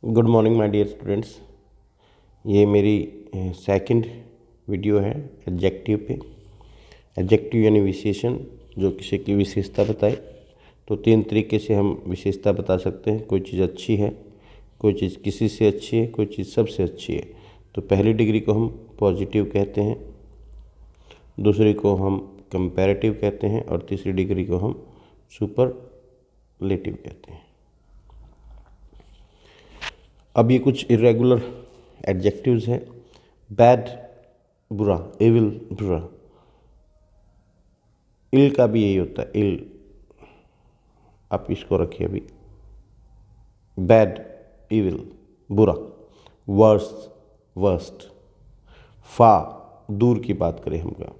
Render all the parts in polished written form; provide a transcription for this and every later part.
Good morning my dear students. ये मेरी second video है एडजेक्टिव पे। एडजेक्टिव यानी विशेषण जो किसी की विशेषता बताए। तो तीन तरीके से हम विशेषता बता सकते हैं। कोई चीज़ अच्छी है, कोई चीज़ किसी से अच्छी है, कोई चीज़ सबसे अच्छी है। तो पहली डिग्री को हम पॉजिटिव कहते हैं, दूसरी को हम कंपैरेटिव कहते हैं और तीसरी डिग्री को हम सुपरलेटिव कहते हैं। अब ये कुछ इरेगुलर एडजेक्टिव्स हैं। बैड बुरा, एविल बुरा। इल का भी यही होता है, इल। आप इसको रखिए अभी। बैड, इविल, बुरा। Worse, worst. फा, दूर की बात करें हम का,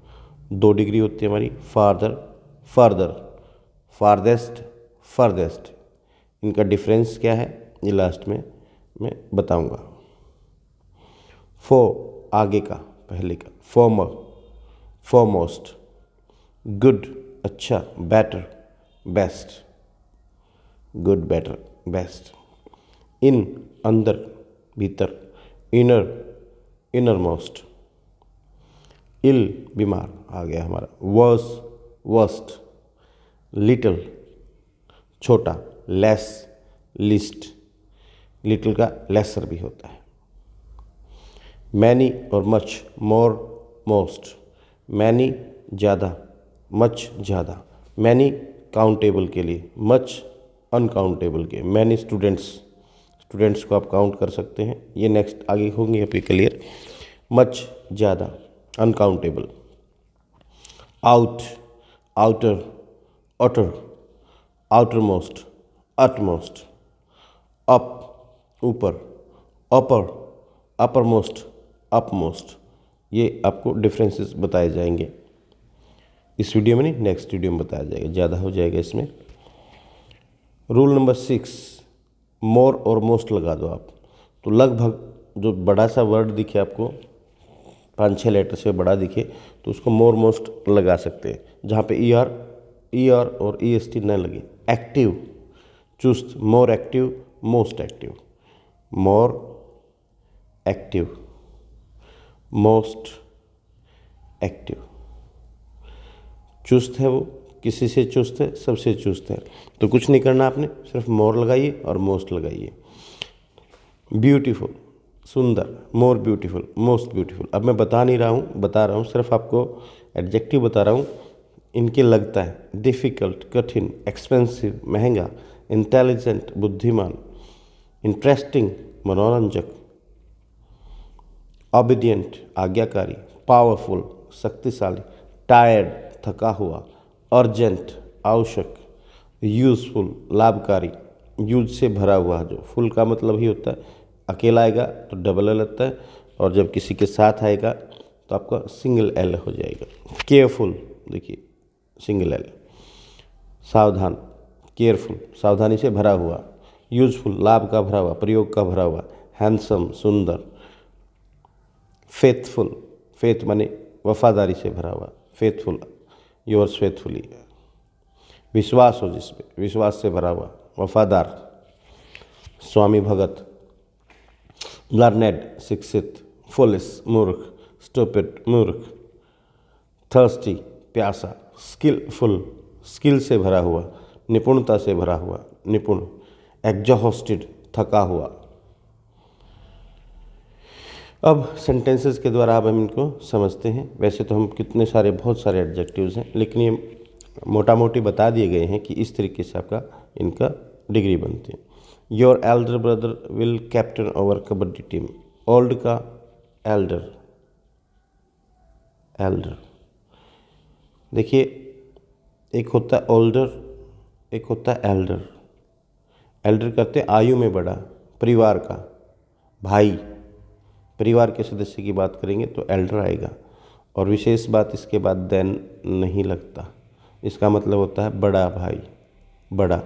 2 डिग्री होती है हमारी। Father, further, farthest, farthest. इनका डिफरेंस क्या है ये लास्ट में मैं बताऊंगा। फो, आगे का, पहले का। Former, foremost. गुड, अच्छा। Better, best. Good, better, best. In, अंदर, भीतर। Inner, inner most. इल, बीमार आ गया हमारा। Worse, worst. लिटिल, छोटा। Less, least. लिटिल का लेसर भी होता है। मैनी और मच, मोर, मोस्ट। मैनी ज़्यादा, मच ज़्यादा। मैनी काउंटेबल के लिए, मच अनकाउंटेबल के। मैनी स्टूडेंट्स, स्टूडेंट्स को आप काउंट कर सकते हैं। ये नेक्स्ट आगे होंगे अभी क्लियर। मच ज़्यादा, अनकाउंटेबल। आउट, आउटर, अटर, आउटर मोस्ट, अटमोस्ट। अप, ऊपर। अपर, अपर मोस्ट, अपमोस्ट। ये आपको डिफरेंसेस बताए जाएंगे इस वीडियो में, नहीं नेक्स्ट वीडियो में बताया जाएगा, ज़्यादा हो जाएगा इसमें। रूल नंबर 6, मोर और मोस्ट लगा दो आप। तो लगभग जो बड़ा सा वर्ड दिखे आपको, 5-6 लेटर से बड़ा दिखे, तो उसको मोर मोस्ट लगा सकते हैं, जहाँ पे ई आर और ई एस टी न लगे। एक्टिव, चुस्त। More active, most active. More active, most active. चुस्त है वो, किसी से चुस्त है, सबसे चुस्त है। तो कुछ नहीं करना आपने, सिर्फ मोर लगाइए और मोस्ट लगाइए। ब्यूटीफुल, सुंदर। More beautiful, most beautiful. अब मैं बता नहीं रहा हूँ, बता रहा हूँ, सिर्फ आपको एडजेक्टिव बता रहा हूँ। इनके लगता है डिफ़िकल्ट, कठिन। एक्सपेंसिव, महंगा। इंटेलिजेंट, बुद्धिमान। इंटरेस्टिंग, मनोरंजक। ओबीडियंट, आज्ञाकारी। पावरफुल, शक्तिशाली। टायर्ड, थका हुआ। अर्जेंट, आवश्यक। यूजफुल, लाभकारी। यूज से भरा हुआ, जो फुल का मतलब ही होता है अकेला आएगा तो डबल एल लगता है, और जब किसी के साथ आएगा तो आपका सिंगल एल हो जाएगा। केयरफुल, देखिए सिंगल एल। सावधान, केयरफुल, सावधानी से भरा हुआ। यूजफुल, लाभ का भरा हुआ, प्रयोग का भरा हुआ। हैंडसम, सुंदर। फेथफुल, फेथ माने वफादारी से भरा हुआ। Faithful, yours faithfully. विश्वास हो जिसमें, विश्वास से भरा हुआ, वफादार। स्वामी भगत। लर्नेड, शिक्षित। फुलिस, मूर्ख। स्टूपिड, मूर्ख। थर्स्टी, प्यासा। स्किलफुल, स्किल से भरा हुआ, निपुणता से भरा हुआ, निपुण। एग्जॉस्टेड, थका हुआ। अब सेंटेंसेस के द्वारा अब हम इनको समझते हैं। वैसे तो हम कितने सारे, बहुत सारे एडजेक्टिव्स हैं, लेकिन ये मोटा मोटी बता दिए गए हैं कि इस तरीके से आपका इनका डिग्री बनती है। Your Elder brother will captain over kabaddi team. Old का एल्डर, एल्डर। देखिए एक होता है ओल्डर, एक होता है एल्डर। एल्डर करते हैं आयु में बड़ा, परिवार का, भाई। परिवार के सदस्य की बात करेंगे तो एल्डर आएगा। और विशेष बात इसके बाद देन नहीं लगता, इसका मतलब होता है बड़ा भाई, बड़ा।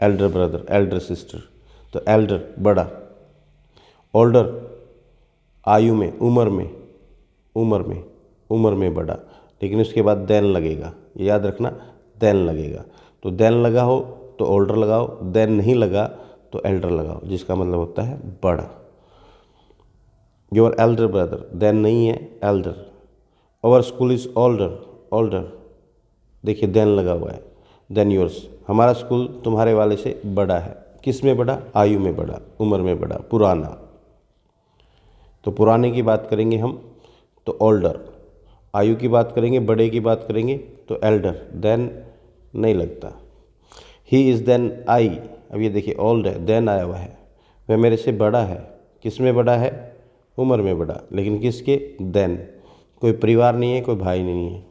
Elder brother, Elder sister. तो एल्डर बड़ा। ओल्डर आयु में, उम्र में, उम्र में, उम्र में बड़ा। लेकिन उसके बाद देन लगेगा, ये याद रखना, देन लगेगा। तो देन लगा हो तो ओल्डर लगाओ, देन नहीं लगा तो एल्डर लगाओ, जिसका मतलब होता है बड़ा। योर एल्डर ब्रदर, देन नहीं है, elder. Our school is older, older, देखिए देन लगा हुआ है, देन योर्स, हमारा स्कूल तुम्हारे वाले से बड़ा है। किस में बड़ा? आयु में बड़ा, उम्र में बड़ा, पुराना। तो पुराने की बात करेंगे हम तो ओल्डर, आयु की बात करेंगे, बड़े की बात करेंगे तो एल्डर, देन नहीं लगता। ही इज़ देन आई, अब ये देखिए ओल्ड है, देन आया हुआ है, वह मेरे से बड़ा है। किस में बड़ा है? उम्र में बड़ा, लेकिन किसके? देन। कोई परिवार नहीं है, कोई भाई नहीं है।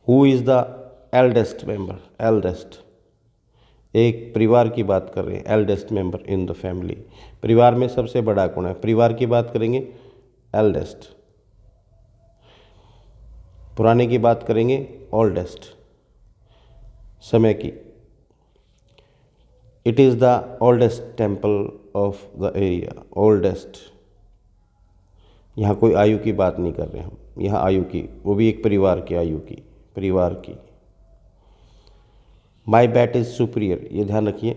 Who is the eldest member, eldest, एक परिवार की बात कर रहे हैं, eldest member in the family, परिवार में सबसे बड़ा कौन है? परिवार की बात करेंगे एल्डेस्ट, पुराने की बात करेंगे ओल्डेस्ट, समय की। It is the oldest temple of the area, oldest, यहाँ कोई आयु की बात नहीं कर रहे हम, यहाँ आयु की, वो भी एक परिवार की आयु की, परिवार की। माई बैट इज सुपीरियर, ये ध्यान रखिए,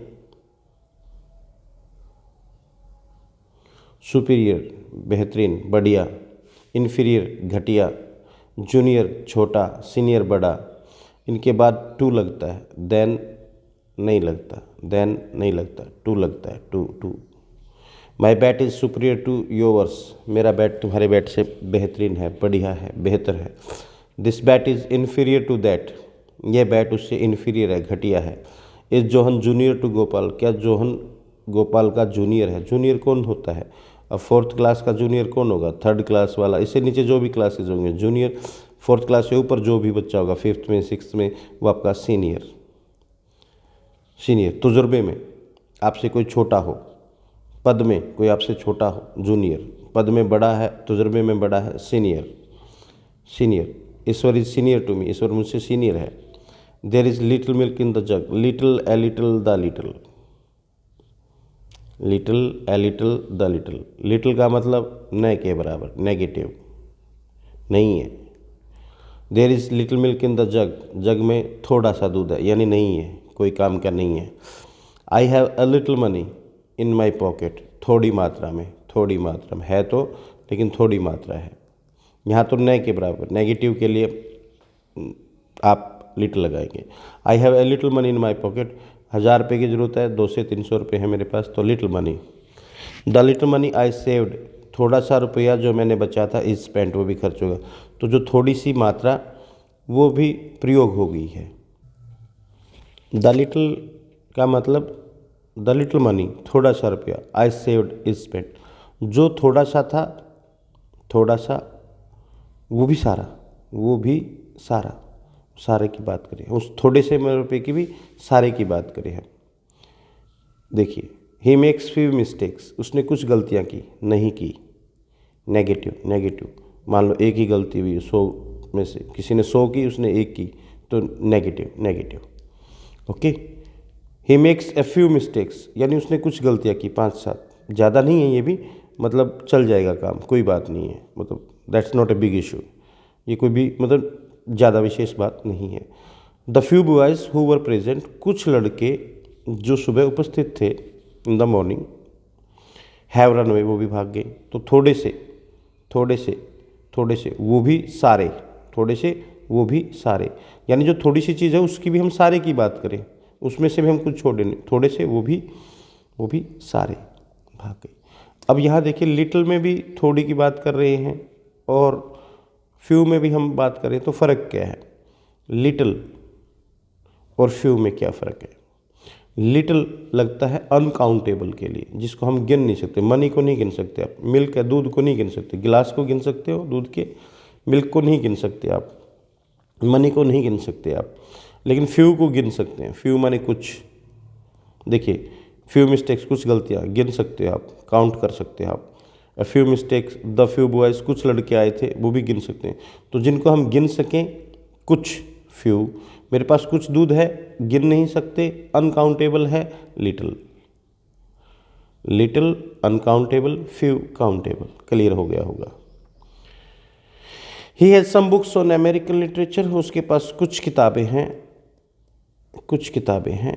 सुपीरियर बेहतरीन, बढ़िया, इन्फीरियर घटिया, जूनियर छोटा, सीनियर बड़ा। इनके बाद टू लगता है, देन नहीं लगता, देन नहीं लगता, टू लगता है, to, to. My bat is superior to yours, मेरा बैट तुम्हारे बैट से बेहतरीन है, बढ़िया है, बेहतर है। This bat is inferior to that, यह बैट उससे इन्फीरियर है, घटिया है। Is John junior to Gopal, क्या जोहन गोपाल का जूनियर है? जूनियर कौन होता है? अब फोर्थ क्लास का जूनियर कौन होगा? थर्ड क्लास वाला, इससे नीचे जो भी क्लासेज होंगे जूनियर, फोर्थ क्लास से ऊपर जो भी बच्चा होगा फिफ्थ में, सिक्स्थ में, वो आपका सीनियर। सीनियर तजुर्बे में आपसे कोई छोटा हो, पद में कोई आपसे छोटा हो, जूनियर, पद में बड़ा है, तजुर्बे में बड़ा है, senior. Senior, Ishwar is senior to me, Ishwar मुझसे सीनियर है। There is little milk in the jug, little a little the little, little a little the little, little का मतलब न के बराबर, नेगेटिव, नहीं है। There is little milk in the jug, jug में थोड़ा सा दूध है, यानी नहीं है, कोई काम का नहीं है। I have a little money in my pocket, थोड़ी मात्रा में, थोड़ी मात्रा में है तो, लेकिन थोड़ी मात्रा है। यहाँ तो न के बराबर, नेगेटिव के लिए आप लिटिल लगाएंगे। I have a little money in my pocket, 1000 रुपये की ज़रूरत है, 200 से 300 रुपये है मेरे पास, तो little money. The little money I saved, थोड़ा सा रुपया जो मैंने बचा था, इज स्पेंट, वो भी खर्च होगा। तो जो थोड़ी सी मात्रा, वो भी प्रयोग हो गई है। द लिटिल का मतलब द लिटिल मनी, थोड़ा सा रुपया, आई सेव्ड इज स्पेंट, जो थोड़ा सा था, थोड़ा सा, वो भी सारा, वो भी सारा, सारे की बात करें, उस थोड़े से रुपये की भी सारे की बात करें हम। देखिए, ही मेक्स फ्यू मिस्टेक्स, उसने कुछ गलतियाँ की, नहीं की, नेगेटिव, नेगेटिव। मान लो एक ही गलती हुई 100 में से, किसी ने 100 की, उसने एक की, तो negative, negative. Okay. He makes a few mistakes, यानी उसने कुछ गलतियाँ की, 5-7, ज़्यादा नहीं है ये भी, मतलब चल जाएगा काम, कोई बात नहीं है, मतलब that's not a big issue, ये कोई भी मतलब ज़्यादा विशेष बात नहीं है। The few boys who were present, कुछ लड़के जो सुबह उपस्थित थे in the morning, have run away, वो भी भाग गए। तो थोड़े से, थोड़े से, थोड़े से, वो भी सारे, थोड़े से वो भी सारे, यानी जो थोड़ी सी चीज़ है उसकी भी हम सारे की बात करें, उसमें से भी हम कुछ छोड़े नहीं, थोड़े से वो भी सारे भाग गए। अब यहाँ देखिए, लिटिल में भी थोड़ी की बात कर रहे हैं और फ्यू में भी हम बात करें, तो फ़र्क क्या है? लिटिल और फ्यू में क्या फ़र्क है? लिटिल लगता है अनकाउंटेबल के लिए, जिसको हम गिन नहीं सकते, मनी को नहीं गिन सकते आप, मिल्क है, दूध को नहीं गिन सकते, गिलास को गिन सकते हो दूध के, मिल्क को नहीं गिन सकते आप, मनी को नहीं गिन सकते आप, लेकिन फ्यू को गिन सकते हैं। फ्यू माने कुछ, देखिए फ्यू मिस्टेक्स, कुछ गलतियाँ गिन सकते हो आप, काउंट कर सकते हैं आप। A few mistakes, the few boys, कुछ लड़के आए थे, वो भी गिन सकते हैं। तो जिनको हम गिन सकें, कुछ, फ्यू, मेरे पास कुछ दूध है, गिन नहीं सकते, अनकाउंटेबल है, little, little uncountable, few countable. Clear हो गया होगा। He has some books on American literature, उसके पास कुछ किताबें हैं, कुछ किताबें हैं।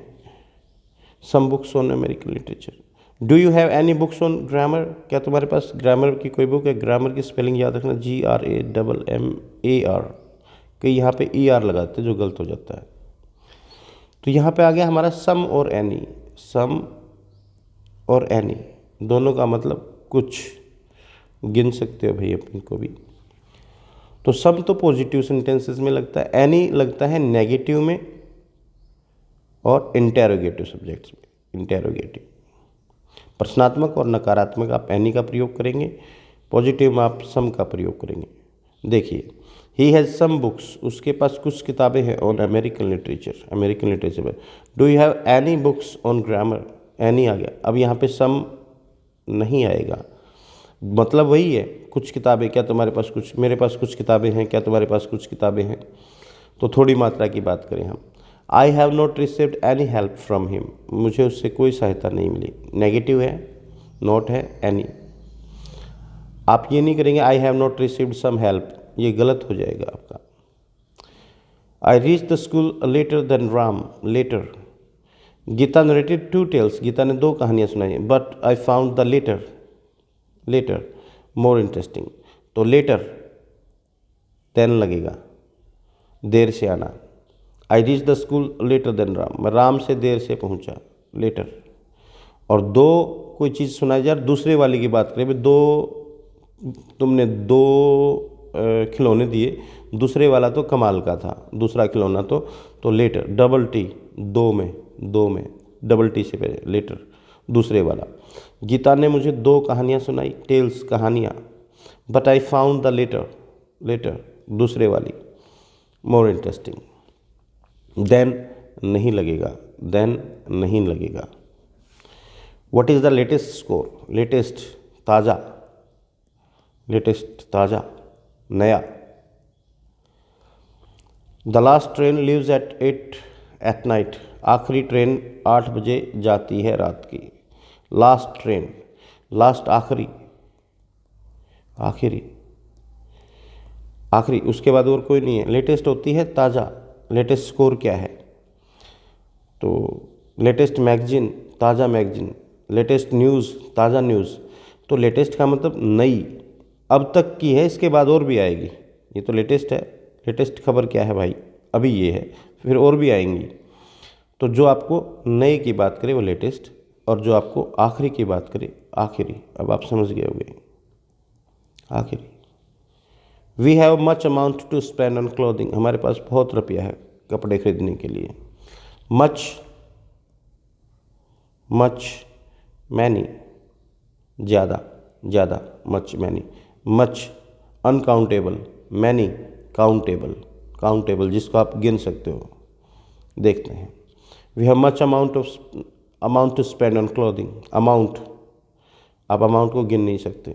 Some books on American literature. Do you have any books on grammar, क्या तुम्हारे पास ग्रामर की कोई बुक है? ग्रामर की स्पेलिंग याद रखना, GRAMMAR, कई यहाँ पे ER लगाते हैं जो गलत हो जाता है। तो यहाँ पे आ गया हमारा सम और एनी। सम और एनी दोनों का मतलब कुछ, गिन सकते हो भाई अपने को भी। तो सम तो पॉजिटिव सेंटेंसेस में लगता है, एनी लगता है नेगेटिव में और इंटेरोगेटिव सब्जेक्ट्स में। इंटेरोगेटिव प्रश्नात्मक और नकारात्मक आप एनी का प्रयोग करेंगे, पॉजिटिव में आप सम का प्रयोग करेंगे। देखिए, ही हैज़ सम बुक्स, उसके पास कुछ किताबें हैं on American literature, American literature में। Do you have any books on grammar, any आ गया। अब यहाँ पे सम नहीं आएगा, मतलब वही है, कुछ किताबें, क्या तुम्हारे पास कुछ, मेरे पास कुछ किताबें हैं, क्या तुम्हारे पास कुछ किताबें हैं। तो थोड़ी मात्रा की बात करें हम, I have not received any help from him, मुझे उससे कोई सहायता नहीं मिली। नेगेटिव है, नॉट है, एनी। आप ये नहीं करेंगे I have not received some help, ये गलत हो जाएगा आपका। I reach the school later than Ram, later. Gita narrated 2 tales, Gita ने 2 कहानियाँ सुनाई, but I found the latter, latter more interesting. तो लेटर देन लगेगा, देर से आना। आई reach the school later than Ram, मैं राम से देर से पहुंचा, लेटर। और 2 कोई चीज़ सुनाई जा, दूसरे वाली की बात करें, 2 तुमने 2 खिलौने दिए, दूसरे वाला तो कमाल का था, दूसरा खिलौना तो लेटर, डबल टी, 2 में डबल टी से पहले लेटर, दूसरे वाला। गीता ने मुझे 2 कहानियाँ सुनाई, टेल्स कहानियाँ, but I found the latter, latter दूसरे वाली, मोर इंटरेस्टिंग। देन नहीं लगेगा, देन नहीं लगेगा। What is the latest score, latest ताज़ा, लेटेस्ट ताज़ा, नया। The last train leaves eight 8 at night, आखिरी ट्रेन 8 बजे जाती है रात की। लास्ट ट्रेन, लास्ट आखिरी, आखिरी, आखिरी, उसके बाद और कोई नहीं है। लेटेस्ट होती है ताज़ा, लेटेस्ट स्कोर क्या है? तो लेटेस्ट मैगजीन, ताज़ा मैगजीन, लेटेस्ट न्यूज़, ताज़ा न्यूज़। तो लेटेस्ट का मतलब नई, अब तक की है, इसके बाद और भी आएगी, ये तो लेटेस्ट है। लेटेस्ट खबर क्या है भाई, अभी ये है, फिर और भी आएंगी। तो जो आपको नए की बात करे वो लेटेस्ट, और जो आपको आखिरी की बात करे आखिरी। अब आप समझ गए होंगे, आखिरी। We have much amount to spend on clothing, हमारे पास बहुत रुपया है कपड़े खरीदने के लिए। मच, मच, मैनी, ज़्यादा, ज़्यादा, much many. Much uncountable, many countable, countable जिसको आप गिन सकते हो। देखते हैं, we have much amount to spend on clothing, amount, आप अमाउंट को गिन नहीं सकते।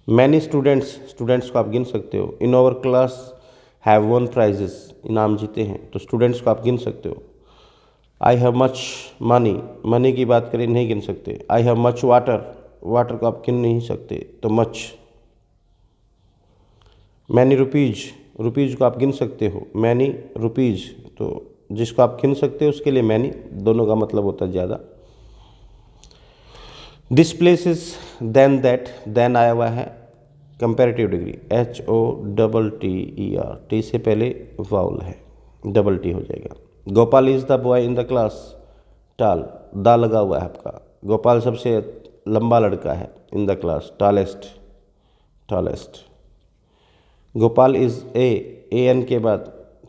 मैनी स्टूडेंट्स, स्टूडेंट्स को आप गिन सकते हो। In our class have won prizes, इनाम जीते हैं, तो स्टूडेंट्स को आप गिन सकते हो। I have much money, money की बात करें नहीं गिन सकते। I have much water, water को आप गिन नहीं सकते, तो मच। मैनी रुपीज़, रुपीज़ को आप गिन सकते हो। मैनी रुपीज़, तो जिसको आप गिन सकते हो उसके लिए मैनी, दोनों का मतलब होता है ज़्यादा। This place is than that, than आया हुआ है कंपैरेटिव डिग्री, HOTTER, टी से पहले वाउल है, डबल टी हो जाएगा। Gopal is the boy in the class, टाल, दा लगा हुआ है आपका। गोपाल सबसे लंबा लड़का है, in the class, tallest, tallest. Gopal is AN के बाद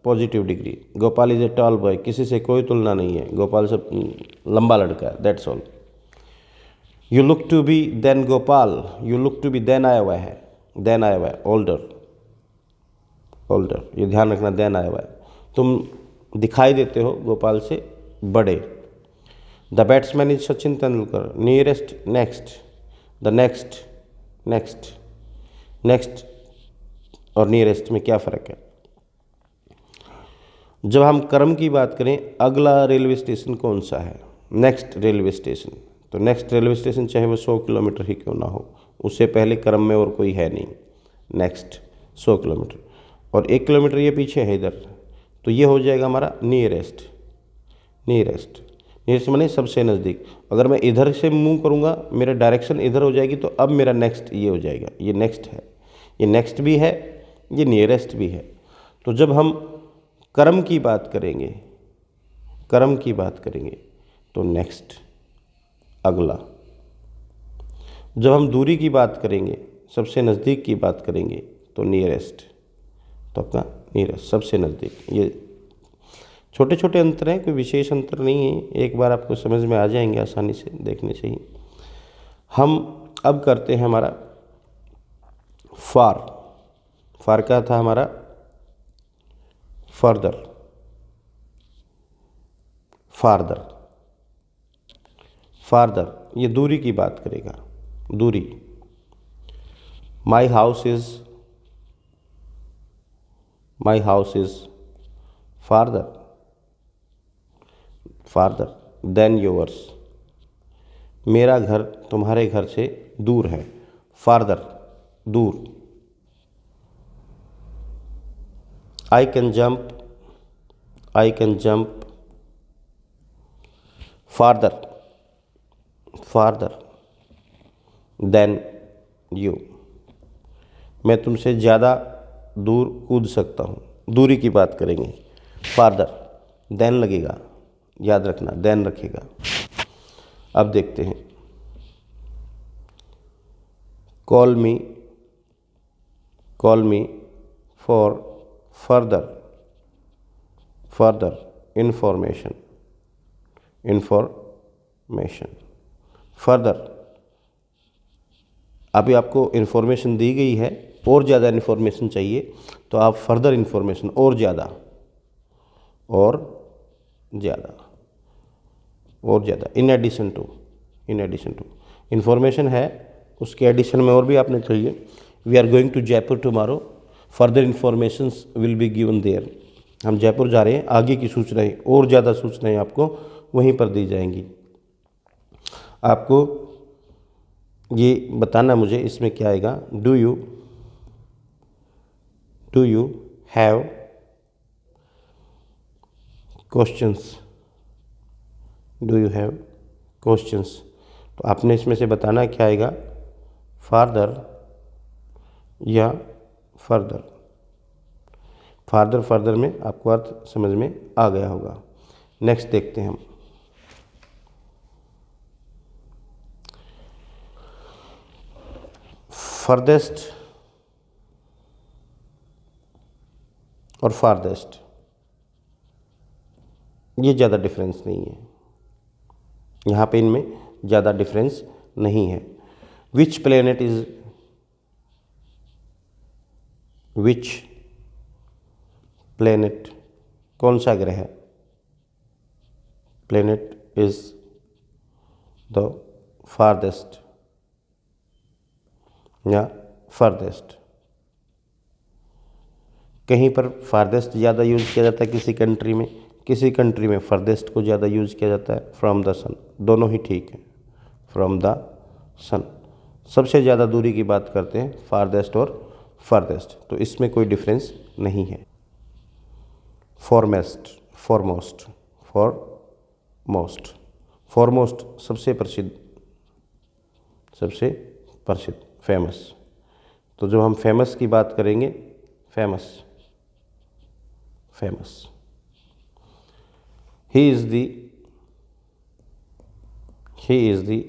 positive degree, Gopal is a tall boy, किसी से कोई तुलना नहीं है, गोपाल सब लंबा लड़का है, that's all. You look to be than Gopal, you look to be than आया हुआ है, देन आया हुआ है, ओल्डर, ओल्डर, ये ध्यान रखना, देन आया हुआ है। तुम दिखाई देते हो गोपाल से बड़े। The batsman is Sachin Tendulkar, nearest, next, the next, next, next और नियरेस्ट में क्या फ़र्क है? जब हम क्रम की बात करें, अगला रेलवे स्टेशन कौन सा है, नेक्स्ट रेलवे स्टेशन, तो नेक्स्ट रेलवे स्टेशन चाहे वो 100 किलोमीटर ही क्यों ना हो, उससे पहले क्रम में और कोई है नहीं, नेक्स्ट 100 किलोमीटर, और 1 किलोमीटर ये पीछे है इधर, तो ये हो जाएगा हमारा नियरेस्ट, नियरेस्ट। नियरेस्ट माने सबसे नज़दीक। अगर मैं इधर से मूव करूँगा, मेरा डायरेक्शन इधर हो जाएगी, तो अब मेरा नेक्स्ट ये हो जाएगा, ये नेक्स्ट है, ये नेक्स्ट भी है, ये नियरेस्ट भी है। तो जब हम कर्म की बात करेंगे, कर्म की बात करेंगे तो नेक्स्ट, अगला। जब हम दूरी की बात करेंगे, सबसे नज़दीक की बात करेंगे तो नियरेस्ट, तो आपका नियरेस्ट सबसे नज़दीक। ये छोटे छोटे अंतर हैं, कोई विशेष अंतर नहीं है, एक बार आपको समझ में आ जाएंगे आसानी से देखने से ही। हम अब करते हैं हमारा फार। फार का था हमारा फर्दर, फारदर, फारदर, ये दूरी की बात करेगा, दूरी। My house is farther, farther than yours, मेरा घर तुम्हारे घर से दूर है, फारदर, दूर। I can jump farther, farther than you, मैं तुमसे ज़्यादा दूर कूद सकता हूँ। दूरी की बात करेंगे, farther, then लगेगा, याद रखना, then रखेगा। अब देखते हैं, call me for further information, further, अभी आपको इन्फॉर्मेशन दी गई है, और ज़्यादा इन्फॉर्मेशन चाहिए तो आप फर्दर इन्फॉर्मेशन, और ज़्यादा, और ज़्यादा, और ज़्यादा, इन एडिशन टू इन्फॉर्मेशन है, उसके एडिशन में और भी आपने चाहिए। We are going to Jaipur tomorrow, further informations will be given there, हम जयपुर जा रहे हैं, आगे की सूचनाएं, और ज़्यादा सूचनाएं आपको वहीं पर दी जाएंगी। आपको ये बताना मुझे इसमें क्या आएगा, do you have questions, do you have questions, तो आपने इसमें से बताना क्या आएगा, फारदर या फर्दर। फर्दर में आपको अर्थ समझ में आ गया होगा। नेक्स्ट देखते हैं हम, फर्देस्ट और फारदेस्ट, ये ज़्यादा डिफरेंस नहीं है, यहाँ पे इनमें ज़्यादा डिफरेंस नहीं है। विच प्लेनेट, कौन सा ग्रह है, प्लेनेट इज द फारदेस्ट या फर्देस्ट। कहीं पर फारदेस्ट ज़्यादा यूज़ किया जाता है किसी कंट्री में फर्देस्ट को ज़्यादा यूज़ किया जाता है, फ्रॉम द सन, दोनों ही ठीक है, फ्रॉम द सन। सबसे ज़्यादा दूरी की बात करते हैं फारदेस्ट और फर्देस्ट, तो इसमें कोई डिफरेंस नहीं है। फॉरमोस्ट सबसे प्रसिद्ध, फेमस। तो जब हम फेमस की बात करेंगे, famous, he is the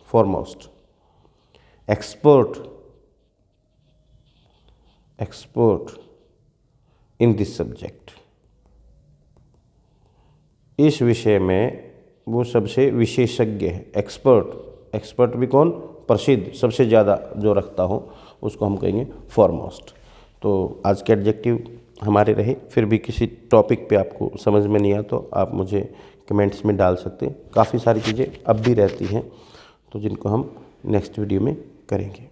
foremost expert in this subject, इस विषय में वो सबसे विशेषज्ञ है। एक्सपर्ट भी कौन, प्रसिद्ध, सबसे ज़्यादा जो रखता हो उसको हम कहेंगे फॉरमोस्ट। तो आज के एडजेक्टिव हमारे रहे। फिर भी किसी टॉपिक पे आपको समझ में नहीं आया तो आप मुझे कमेंट्स में डाल सकते हैं। काफ़ी सारी चीज़ें अब भी रहती हैं तो जिनको हम नेक्स्ट वीडियो में करेंगे।